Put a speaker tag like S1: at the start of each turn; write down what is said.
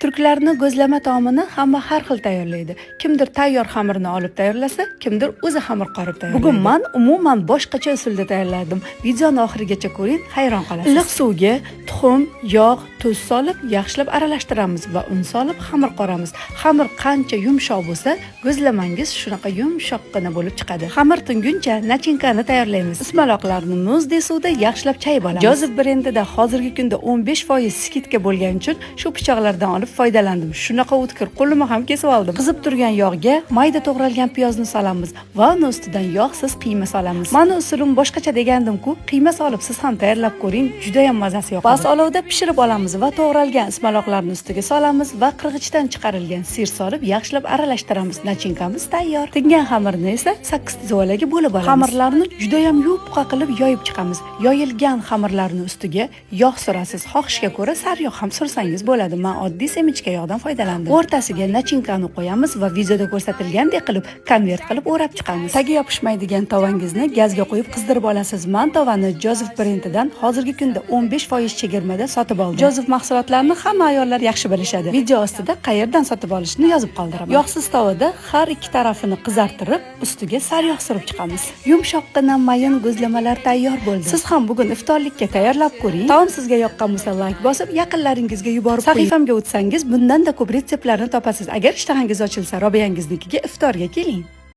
S1: Turklarning go'zlama taomini hamma har xil tayyorlaydi. Kimdir tayyor xamirni olib tayyorlasa, kimdir o'zi xamir qorib tayyorlaydi. Bugun men umuman boshqacha usulda tayyorladim. Videoni oxirigacha ko'ring, hayron qolasiz. Iliq suvga tuxum, yog', tuz solib, yaxshilab aralashtiramiz va un solib xamir qoramiz. Xamir qancha yumshoq bo'lsa, go'zlamangiz shunaqa yumshoqqina bo'lib chiqadi. Xamir tinguncha nachinkani tayyorlaymiz. Ismaloqlarni muzdek suvda yaxshilab chayib olamiz. Jozif brendida hozirgi kunda 15% skidka bo'lgani uchun shu pichoqlardan olib foydalandim. Shunaqa o'tkir qo'limni ham kesib oldim. Qizib turgan yog'ga mayda to'g'ralgan piyozni solamiz va uni ustidan yog'siz qiyma solamiz. Meni usulim boshqacha degandim-ku, qiyma solib siz ham tayyorlab ko'ring, juda ham mazasi yoqadi. Past olovda pishirib olamiz va to'g'ralgan ismaloqlarni ustiga solamiz va qirg'ichdan chiqarilgan sir solib yaxshilab aralashtiramiz. Nachinkamiz tayyor. Tingan xamirni esa 8 zuvalaga bo'lib olamiz. Xamirlarni juda ham yupqa qilib yoyib chiqamiz. Yoyilgan xamirlarni ustiga yog' surasiz. Xohishga ko'ra sariyog' ham sursangiz bo'ladi. Men oddiy semichka yog'dan foydalandim. O'rtasiga nachinkani qo'yamiz va videoda ko'rsatilgandek qilib konvert qilib o'rab chiqamiz. Tagi yopishmaydigan tovangizni gazga qo'yib qizdirib olasiz. Men tovani Jozif brendidan hozirgi kunda 15% chegirmada sotib oldim. Jozif mahsulotlarini hamma ayollar yaxshi bilishadi. Video ostida qayerdan sotib olishni yozib qoldiraman. Yog'siz tovada har ikki tarafini qizartirib, ustiga sariyog' surib chiqamiz. Yumshoqqina mayin go'zlamalar tayyor bo'ldi. Siz ham bugun iftorlikka tayyorlab ko'ring. Taom sizga yoqqan bo'lsa like bosib, yaqinlaringizga yuborib qo'ying. Sahifamga o'tsangiz, bundan da ko'p retseptlarni topasiz. Agar ishtahangiz ochilsa, Robiyangiz iftorga keling.